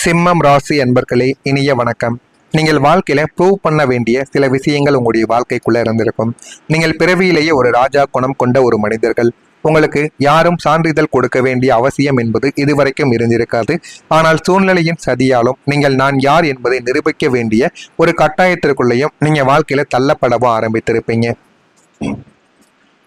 சிம்மம் ராசி அன்பர்களே, இனிய வணக்கம். நீங்கள் வாழ்க்கையில ப்ரூவ் பண்ண வேண்டிய சில விஷயங்கள் உங்களுடைய வாழ்க்கைக்குள்ள இருந்திருக்கும். நீங்கள் பிறவியிலேயே ஒரு ராஜா குணம் கொண்ட ஒரு மனிதர்கள். உங்களுக்கு யாரும் சான்றிதழ் கொடுக்க வேண்டிய அவசியம் என்பது இதுவரைக்கும் இருந்திருக்காது. ஆனால் சூழ்நிலையின் சதியாலும் நீங்கள் நான் யார் என்பதை நிரூபிக்க வேண்டிய ஒரு கட்டாயத்திற்குள்ளேயும் நீங்க வாழ்க்கையில தள்ளப்படவும் ஆரம்பித்திருப்பீங்க.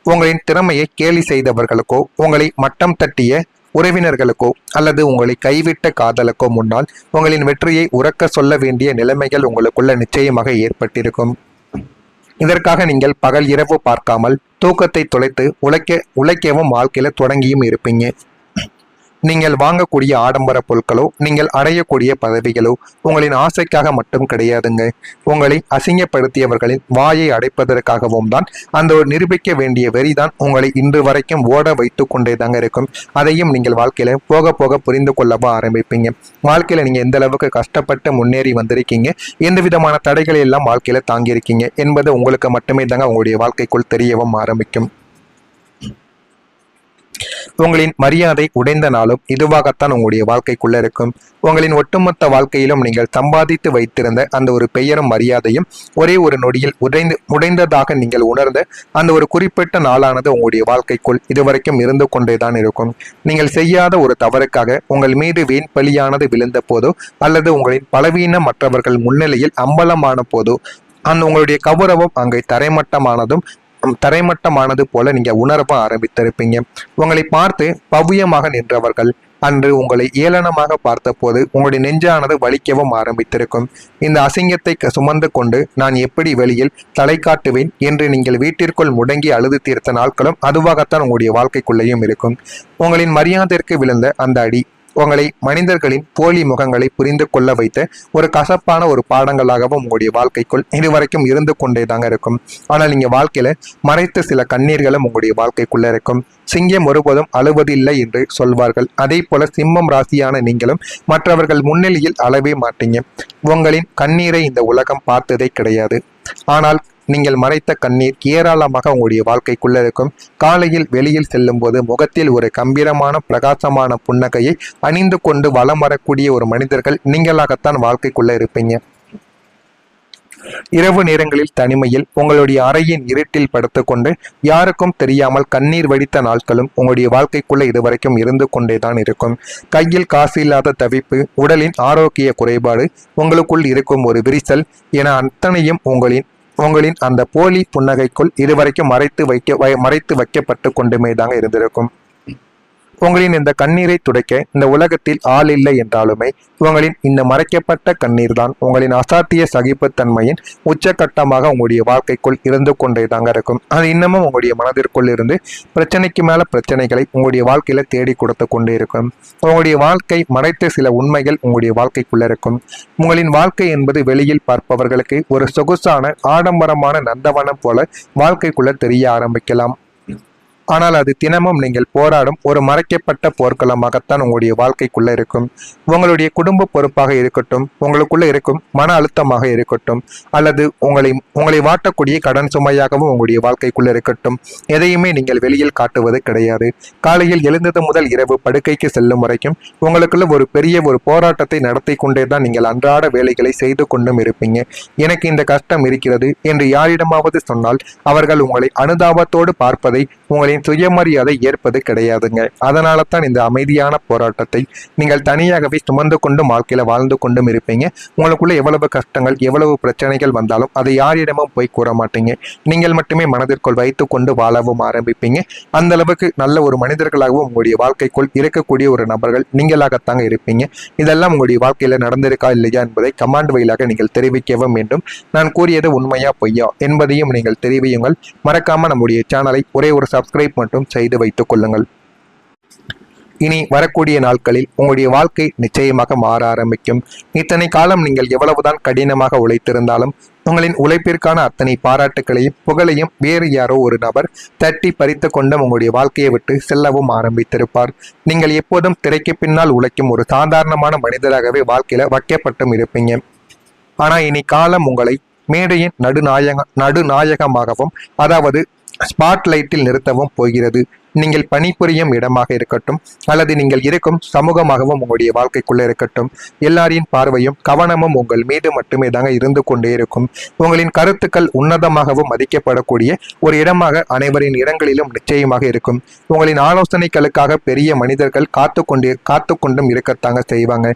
உங்களின் திறமையை கேலி செய்தவர்களுக்கோ, உங்களை மட்டம் தட்டிய உறவினர்களுக்கோ அல்லது உங்களை கைவிட்ட காதலுக்கோ முன்னால் உங்களின் வெற்றியை உறக்க சொல்ல வேண்டிய நிலைமைகள் உங்களுக்குள்ள நிச்சயமாக ஏற்பட்டிருக்கும். இதற்காக நீங்கள் பகல் இரவு பார்க்காமல் தூக்கத்தை தொலைத்து உழைக்கவும் வாழ்க்கையில தொடங்கியும் இருப்பீங்க. நீங்கள் வாங்கக்கூடிய ஆடம்பர பொருட்களோ, நீங்கள் அடையக்கூடிய பதவிகளோ உங்களின் ஆசைக்காக மட்டும் கிடையாதுங்க. உங்களை அசிங்கப்படுத்தியவர்களின் வாயை அடைப்பதற்காகவும் தான். அந்த ஒரு நிரூபிக்க வேண்டிய வெறிதான் உங்களை இன்று வரைக்கும் ஓட வைத்து கொண்டே தாங்க இருக்கும். அதையும் நீங்கள் வாழ்க்கையில போக போக புரிந்து கொள்ளவும் ஆரம்பிப்பீங்க. வாழ்க்கையில நீங்க எந்த அளவுக்கு கஷ்டப்பட்டு முன்னேறி வந்திருக்கீங்க, எந்த விதமான தடைகளை எல்லாம் வாழ்க்கையில தாங்கியிருக்கீங்க என்பது உங்களுக்கு மட்டுமே தாங்க உங்களுடைய வாழ்க்கைக்குள் தெரியவும் ஆரம்பிக்கும். உங்களின் மரியாதை உடைந்த நாளும் இதுவாகத்தான் உங்களுடைய வாழ்க்கைக்குள்ள இருக்கும். உங்களின் ஒட்டுமொத்த வாழ்க்கையிலும் நீங்கள் சம்பாதித்து வைத்திருந்த அந்த ஒரு பெயரும் மரியாதையும் ஒரே ஒரு நொடியில் உடைந்ததாக நீங்கள் உணர்ந்த அந்த ஒரு குறிப்பிட்ட நாளானது உங்களுடைய வாழ்க்கைக்குள் இதுவரைக்கும் இருந்து கொண்டேதான் இருக்கும். நீங்கள் செய்யாத ஒரு தவறுக்காக உங்கள் மீது வீண் பலியானது விழுந்த போதோ அல்லது உங்களின் பலவீனம் மற்றவர்கள் முன்னிலையில் அம்பலமான போதோ அந்த உங்களுடைய கௌரவம் அங்கே தரைமட்டமானது போல நீங்க உணரவும் ஆரம்பித்திருப்பீங்க. உங்களை பார்த்து பவ்யமாக நின்றவர்கள் அன்று உங்களை ஏளனமாக பார்த்த போது உங்களுடைய நெஞ்சானது வலிக்கவும் ஆரம்பித்திருக்கும். இந்த அசிங்கத்தை சுமந்து கொண்டு நான் எப்படி வெளியில் தலை காட்டுவேன் என்று நீங்கள் வீட்டிற்குள் முடங்கி அழுது தீர்த்த நாட்களும் அதுவாகத்தான் உங்களுடைய வாழ்க்கைக்குள்ளேயும் இருக்கும். உங்களின் மரியாதைக்கு விழுந்த அந்த அடி உங்களை மனிதர்களின் போலி முகங்களை புரிந்து கொள்ள வைத்த ஒரு கசப்பான ஒரு பாடங்களாகவும் உங்களுடைய வாழ்க்கைக்குள் இதுவரைக்கும் இருந்து கொண்டே தாங்க இருக்கும். ஆனால் நீங்க வாழ்க்கையில மறைத்த சில கண்ணீர்களும் உங்களுடைய வாழ்க்கைக்குள்ள இருக்கும். சிங்கம் ஒருபோதும் அழுவதில்லை என்று சொல்வார்கள். அதே போல சிம்மம் ராசியான நீங்களும் மற்றவர்கள் முன்னிலையில் அழவே மாட்டீங்க. உங்களின் கண்ணீரை இந்த உலகம் பார்த்ததே கிடையாது. ஆனால் நீங்கள் மறைத்த கண்ணீர் ஏராளமாக உங்களுடைய வாழ்க்கைக்குள்ள இருக்கும். காலையில் வெளியில் செல்லும் போது முகத்தில் ஒரு கம்பீரமான பிரகாசமான புன்னகையை அணிந்து கொண்டு வலம் வரக்கூடிய ஒரு மனிதர்கள் நீங்களாகத்தான் வாழ்க்கைக்குள்ள இருப்பீங்க. இரவு நேரங்களில் தனிமையில் உங்களுடைய அறையின் இருட்டில் படுத்துக்கொண்டு யாருக்கும் தெரியாமல் கண்ணீர் வடித்த நாட்களும் உங்களுடைய வாழ்க்கைக்குள்ள இதுவரைக்கும் இருந்து கொண்டேதான் இருக்கும். கையில் காசு இல்லாத தவிப்பு, உடலின் ஆரோக்கிய குறைபாடு, உங்களுக்குள் இருக்கும் ஒரு விரிசல் என அத்தனையும் உங்களின் அந்த போலி புன்னகைக்குள் இதுவரைக்கும் மறைத்து வைக்கப்பட்டு கொண்டுமே தாங்க இருந்திருக்கும். உங்களின் இந்த கண்ணீரை துடைக்க இந்த உலகத்தில் ஆள் இல்லை என்றாலுமே உங்களின் இந்த மறைக்கப்பட்ட கண்ணீர் தான் உங்களின் அசாத்திய சகிப்புத்தன்மையின் உச்சகட்டமாக உங்களுடைய வாழ்க்கைக்குள் இருந்து கொண்டே தாங்க இருக்கும். அது இன்னமும் உங்களுடைய மனதிற்குள் இருந்து பிரச்சனைக்கு மேல பிரச்சனைகளை உங்களுடைய வாழ்க்கையில தேடி கொடுத்து கொண்டே இருக்கும். உங்களுடைய வாழ்க்கை மறைத்த சில உண்மைகள் உங்களுடைய வாழ்க்கைக்குள்ள இருக்கும். உங்களின் வாழ்க்கை என்பது வெளியில் பார்ப்பவர்களுக்கு ஒரு சொகுசான ஆடம்பரமான நந்தவனம் போல வாழ்க்கைக்குள்ள தெரிய ஆரம்பிக்கலாம். ஆனால் அது தினமும் நீங்கள் போராடும் ஒரு மறைக்கப்பட்ட போர்க்களமாகத்தான் உங்களுடைய வாழ்க்கைக்குள்ள இருக்கும். உங்களுடைய குடும்ப பொறுப்பாக இருக்கட்டும், உங்களுக்குள்ள இருக்கும் மன அழுத்தமாக இருக்கட்டும், அல்லது உங்களை வாட்டக்கூடிய கடன் சுமையாகவும் உங்களுடைய வாழ்க்கைக்குள்ள இருக்கட்டும், எதையுமே நீங்கள் வெளியில் காட்டுவது கிடையாது. காலையில் எழுந்தது முதல் இரவு படுக்கைக்கு செல்லும் வரைக்கும் உங்களுக்குள்ள ஒரு பெரிய ஒரு போராட்டத்தை நடத்தி கொண்டே தான் நீங்கள் அன்றாட வேலைகளை செய்து கொண்டும் இருப்பீங்க. எனக்கு இந்த கஷ்டம் இருக்கிறது என்று யாரிடமாவது சொன்னால் அவர்கள் உங்களை அனுதாபத்தோடு பார்ப்பதை உங்களின் சுயமரியாதை ஏற்பது கிடையாதுங்க. அதனால தான் இந்த அமைதியான போராட்டத்தை நீங்கள் தனியாகவே சுமந்து கொண்டு வாழ்க்கையில வாழ்ந்து கொண்டும் இருப்பீங்க. உங்களுக்குள்ள எவ்வளவு கஷ்டங்கள் எவ்வளவு பிரச்சனைகள் வந்தாலும் அதை யாரிடமும் போய் கூற மாட்டீங்க. நீங்கள் மட்டுமே மனதிற்குள் வைத்து கொண்டு வாழவும் ஆரம்பிப்பீங்க. அந்த அளவுக்கு நல்ல ஒரு மனிதர்களாகவும் உங்களுடைய வாழ்க்கைக்குள் இருக்கக்கூடிய ஒரு நபர்கள் நீங்களாகத்தாங்க இருப்பீங்க. இதெல்லாம் உங்களுடைய வாழ்க்கையில நடந்திருக்கா இல்லையா என்பதை கமாண்ட் வழியாக நீங்கள் தெரிவிக்கவும் வேண்டும். நான் கூறியது உண்மையா பொய்யா என்பதையும் நீங்கள் தெரிவியுங்கள். மறக்காம நம்முடைய சேனலை ஒரே ஒரு சப்ஸ்கிரைப் மட்டும் செய்து வைத்துக் கொள்ளுங்கள். இனி வரக்கூடிய நாட்களில் உங்களுடைய வாழ்க்கை நிச்சயமாக மாற ஆரம்பிக்கும். இத்தனை காலம் நீங்கள் எவ்வளவுதான் கடினமாக உழைத்திருந்தாலும் உங்களின் உழைப்பிற்கான அத்தனை பாராட்டுகளையும் புகழையும் வேறு யாரோ ஒரு நபர் தட்டி பறித்து கொண்டும் உங்களுடைய வாழ்க்கையை விட்டு செல்லவும் ஆரம்பித்திருப்பார். நீங்கள் எப்போதும் திரைக்கு பின்னால் உழைக்கும் ஒரு சாதாரணமான மனிதராகவே வாழ்க்கையில வைக்கப்பட்டும் இருப்பீங்க. ஆனா இனி காலம் உங்களை மேடையின் நடுநாயகமாகவும், அதாவது ஸ்பாட்லைட்டில் நிறுத்தவும் போகிறது. நீங்கள் பணிபுரியும் இடமாக இருக்கட்டும் அல்லது நீங்கள் இருக்கும் சமூகமாகவும் உங்களுடைய வாழ்க்கைக்குள்ள இருக்கட்டும், எல்லாரின் பார்வையும் கவனமும் உங்கள் மீது மட்டுமே தாங்க இருந்து கொண்டே இருக்கும். உங்களின் கருத்துக்கள் உன்னதமாகவும் மதிக்கப்படக்கூடிய ஒரு இடமாக அனைவரின் இடங்களிலும் நிச்சயமாக இருக்கும். உங்களின் ஆலோசனைகளுக்காக பெரிய மனிதர்கள் காத்து கொண்டும் இருக்கத்தாங்க செய்வாங்க.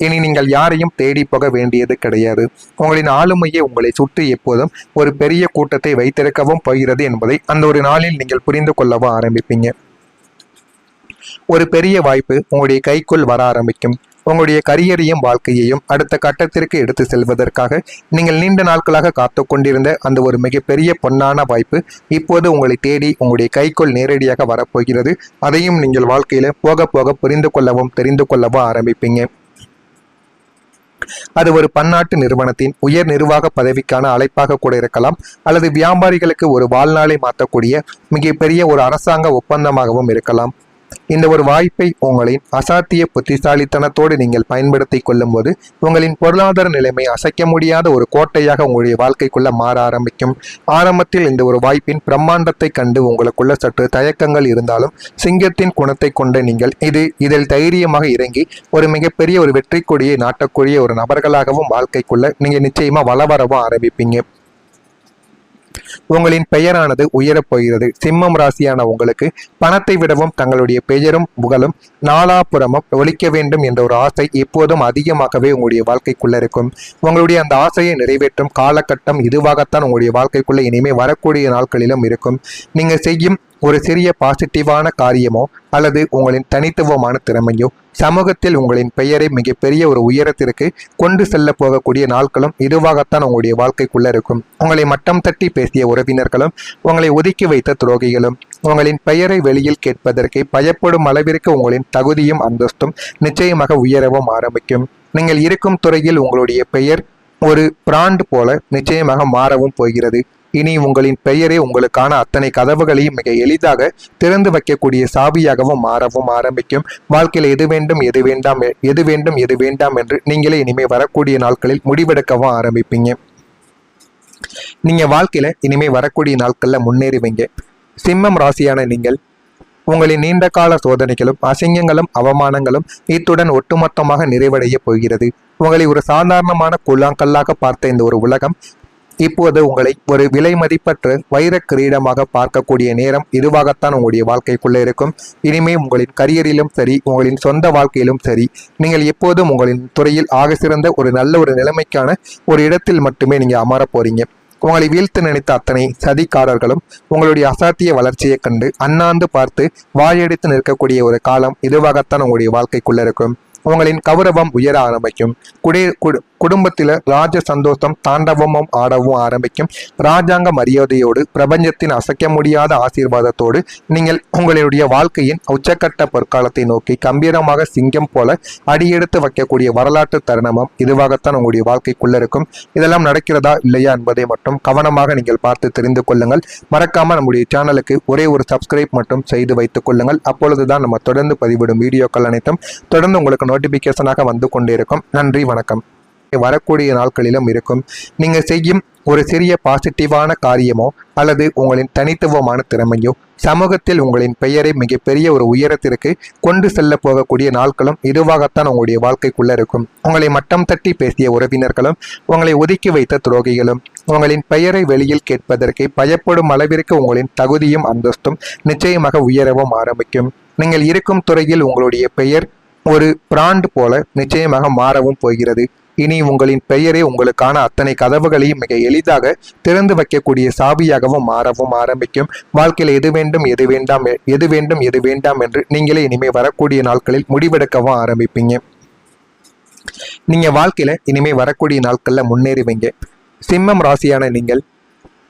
இனி நீங்கள் யாரையும் தேடி போக வேண்டியது கிடையாது. உங்களின் ஆளுமையை உங்களை சுற்றி எப்போதும் ஒரு பெரிய கூட்டத்தை வைத்திருக்கவும் போகிறது என்பதை அந்த ஒரு நாளில் நீங்கள் புரிந்து கொள்ளவும் ஆரம்பிப்பீங்க. ஒரு பெரிய வாய்ப்பு உங்களுடைய கைக்குள் வர ஆரம்பிக்கும். உங்களுடைய கரியரையும் வாழ்க்கையையும் அடுத்த கட்டத்திற்கு எடுத்து செல்வதற்காக நீங்கள் நீண்ட நாட்களாக காத்து கொண்டிருந்த அந்த ஒரு மிகப்பெரிய பொன்னான வாய்ப்பு இப்போது உங்களை தேடி உங்களுடைய கைக்குள் நேரடியாக வரப்போகிறது. அதையும் நீங்கள் வாழ்க்கையில போக போக புரிந்து கொள்ளவும் தெரிந்து கொள்ளவும் ஆரம்பிப்பீங்க. அது ஒரு பன்னாட்டு நிறுவனத்தின் உயர் நிர்வாக பதவிக்கான அழைப்பாக கூட இருக்கலாம், அல்லது வியாபாரிகளுக்கு ஒரு வாழ்நாளை மாற்றக்கூடிய மிகப்பெரிய ஒரு அரசாங்க ஒப்பந்தமாகவும் இருக்கலாம். இந்த ஒரு வாய்ப்பை உங்களின் அசாத்திய புத்திசாலித்தனத்தோடு நீங்கள் பயன்படுத்தி கொள்ளும் போது உங்களின் பொருளாதார நிலைமை அசைக்க முடியாத ஒரு கோட்டையாக உங்களுடைய வாழ்க்கைக்குள்ள மாற ஆரம்பிக்கும். ஆரம்பத்தில் இந்த ஒரு வாய்ப்பின் பிரம்மாண்டத்தை கண்டு உங்களுக்குள்ள சற்று தயக்கங்கள் இருந்தாலும் சிங்கத்தின் குணத்தை கொண்ட நீங்கள் இதில் தைரியமாக இறங்கி ஒரு மிகப்பெரிய ஒரு வெற்றி கொடியை நாட்டக்கூடிய ஒரு நபர்களாகவும் வாழ்க்கைக்குள்ள நீங்க நிச்சயமா வளவரவும் ஆரம்பிப்பீங்க. உங்களின் பெயரானது உயரப் போகிறது. சிம்மம் ராசியான உங்களுக்கு பணத்தை விடவும் தங்களுடைய பெயரும் புகழும் நாலாபுறமும் ஒழிக்க வேண்டும் என்ற ஒரு ஆசை எப்போதும் அதிகமாகவே உங்களுடைய வாழ்க்கைக்குள்ள இருக்கும். உங்களுடைய அந்த ஆசையை நிறைவேற்றும் காலகட்டம் இதுவாகத்தான் உங்களுடைய வாழ்க்கைக்குள்ள இனிமே வரக்கூடிய நாட்களிலும் இருக்கும். நீங்க செய்யும் ஒரு சிறிய பாசிட்டிவான காரியமோ அல்லது உங்களின் தனித்துவமான திறமையோ சமூகத்தில் உங்களின் பெயரை மிகப்பெரிய ஒரு உயரத்திற்கு கொண்டு செல்ல போகக்கூடிய நாட்களும் இதுவாகத்தான் உங்களுடைய வாழ்க்கைக்குள்ள இருக்கும். உங்களை மட்டம் தட்டி பேசிய உறவினர்களும் உங்களை ஒதுக்கி வைத்த துரோகிகளும் உங்களின் பெயரை வெளியில் கேட்பதற்கு பயப்படும் அளவிற்கு உங்களின் தகுதியும் அந்தஸ்தும் நிச்சயமாக உயரவும் ஆரம்பிக்கும். நீங்கள் இருக்கும் துறையில் உங்களுடைய பெயர் ஒரு பிராண்ட் போல நிச்சயமாக மாறவும் போகிறது. இனி உங்களின் பெயரே உங்களுக்கான அத்தனை கதவுகளையும் மிக எளிதாக திறந்து வைக்கக்கூடிய சாவியாகவும் மாறவும் ஆரம்பிக்கும். வாழ்க்கையில் எது வேண்டும் எது வேண்டாம் எது வேண்டும் எது வேண்டாம் என்று நீங்களே இனிமே வரக்கூடிய நாட்களில் முடிவெடுக்கவும் ஆரம்பிப்பீங்க. நீங்க வாழ்க்கையில இனிமே வரக்கூடிய நாட்கள்ல முன்னேறுவீங்க. சிம்மம் ராசியான நீங்கள் உங்களின் நீண்ட கால சோதனைகளும் அசிங்கங்களும் அவமானங்களும் இத்துடன் ஒட்டுமொத்தமாக நிறைவடைய போகிறது. உங்களை ஒரு சாதாரணமான குள்ளாங்கல்லாக பார்த்த இந்த ஒரு உலகம் இப்போது உங்களை ஒரு விலை மதிப்பற்ற வைர கிரீடமாக பார்க்கக்கூடிய நேரம் இதுவாகத்தான் உங்களுடைய வாழ்க்கைக்குள்ள இருக்கும். இனிமே உங்களின் கரியரிலும் சரி உங்களின் சொந்த வாழ்க்கையிலும் சரி நீங்கள் எப்போதும் உங்களின் துறையில் ஆக சிறந்த ஒரு நல்ல ஒரு நிலைமைக்கான ஒரு இடத்தில் மட்டுமே நீங்க அமர போறீங்க. உங்களை வீழ்த்து நினைத்த அத்தனை சதிக்காரர்களும் உங்களுடைய அசாத்திய வளர்ச்சியை கண்டு அண்ணாந்து பார்த்து வாயெடுத்து நிற்கக்கூடிய ஒரு காலம் இதுவாகத்தான் உங்களுடைய வாழ்க்கைக்குள்ள இருக்கும். உங்களின் கௌரவம் உயர ஆரம்பிக்கும். குடும்பத்தில் ராஜ சந்தோஷம் தாண்டவமும் ஆடவும் ஆரம்பிக்கும். ராஜாங்க மரியாதையோடு பிரபஞ்சத்தின் அசைக்க முடியாத ஆசீர்வாதத்தோடு நீங்கள் உங்களுடைய வாழ்க்கையின் உச்சக்கட்ட பொற்காலத்தை நோக்கி கம்பீரமாக சிங்கம் போல அடியெடுத்து வைக்கக்கூடிய வரலாற்று தருணமும் இதுவாகத்தான் உங்களுடைய வாழ்க்கைக்குள்ள இருக்கும். இதெல்லாம் நடக்கிறதா இல்லையா என்பதை மட்டும் கவனமாக நீங்கள் பார்த்து தெரிந்து கொள்ளுங்கள். மறக்காம நம்முடைய சேனலுக்கு ஒரே ஒரு சப்ஸ்கிரைப் மட்டும் செய்து வைத்துக் கொள்ளுங்கள். அப்பொழுதுதான் நம்ம தொடர்ந்து பதிவிடும் வீடியோக்கள் அனைத்தும் தொடர்ந்து உங்களுக்கு நோட்டிபிகேஷனாக வந்து கொண்டே இருக்கும். நன்றி, வணக்கம். வரக்கூடிய நாட்களிலும் இருக்கும். நீங்க செய்யும் ஒரு சிறிய பாசிட்டிவான காரியமோ அல்லது உங்களின் தனித்துவமான திறமையோ சமூகத்தில் உங்களின் பெயரை மிகப்பெரிய ஒரு உயரத்திற்கு கொண்டு செல்ல போகக்கூடிய நாட்களும் இதுவாகத்தான் உங்களுடைய வாழ்க்கைக்குள்ள இருக்கும். உங்களை மட்டம் தட்டி பேசிய உறவினர்களும் உங்களை ஒதுக்கி வைத்த துரோகிகளும் உங்களின் பெயரை வெளியில் கேட்பதற்கு பயப்படும் அளவிற்கு உங்களின் தகுதியும் அந்தஸ்தும் நிச்சயமாக உயரவும் ஆரம்பிக்கும். நீங்கள் இருக்கும் துறையில் உங்களுடைய பெயர் ஒரு பிராண்ட் போல நிச்சயமாக மாறவும் போகிறது. இனி உங்களின் பெயரே உங்களுக்கான அத்தனை கதவுகளையும் மிக எளிதாக திறந்து வைக்கக்கூடிய சாவியாகவும் மாறவும் ஆரம்பிக்கும். வாழ்க்கையில் எது வேண்டும் எது வேண்டாம் எது வேண்டும் எது வேண்டாம் என்று நீங்களே இனிமே வரக்கூடிய நாட்களில் முடிவெடுக்கவும் ஆரம்பிப்பீங்க. நீங்க வாழ்க்கையில இனிமே வரக்கூடிய நாட்கள்ல முன்னேறுவீங்க. சிம்மம் ராசியான நீங்கள்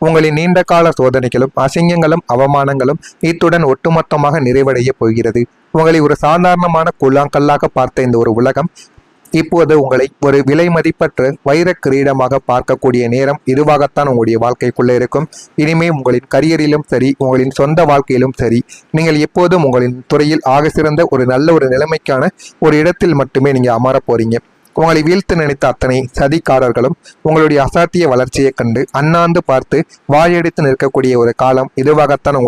உங்களின் நீண்ட கால சோதனைகளும் அசிங்கங்களும் அவமானங்களும் இத்துடன் ஒட்டுமொத்தமாக நிறைவடைய போகிறது. உங்களை ஒரு சாதாரணமான குள்ளாங்கல்லாக பார்த்த இந்த ஒரு உலகம் இப்போது உங்களை ஒரு விலை மதிப்பற்ற வைர கிரீடமாக பார்க்கக்கூடிய நேரம் இதுவாகத்தான் உங்களுடைய வாழ்க்கைக்குள்ள இருக்கும். இனிமே உங்களின் கரியரிலும் சரி உங்களின் சொந்த வாழ்க்கையிலும் சரி நீங்கள் எப்போதும் உங்களின் துறையில் ஆக சிறந்த ஒரு நல்ல ஒரு நிலைமைக்கான ஒரு இடத்தில் மட்டுமே நீங்க அமர போறீங்க. உங்களை வீழ்த்து நினைத்த அத்தனை சதிக்காரர்களும் உங்களுடைய அசாத்திய வளர்ச்சியை கண்டு அண்ணாந்து பார்த்து வாயெடுத்து நிற்கக்கூடிய ஒரு காலம் இதுவாகத்தான்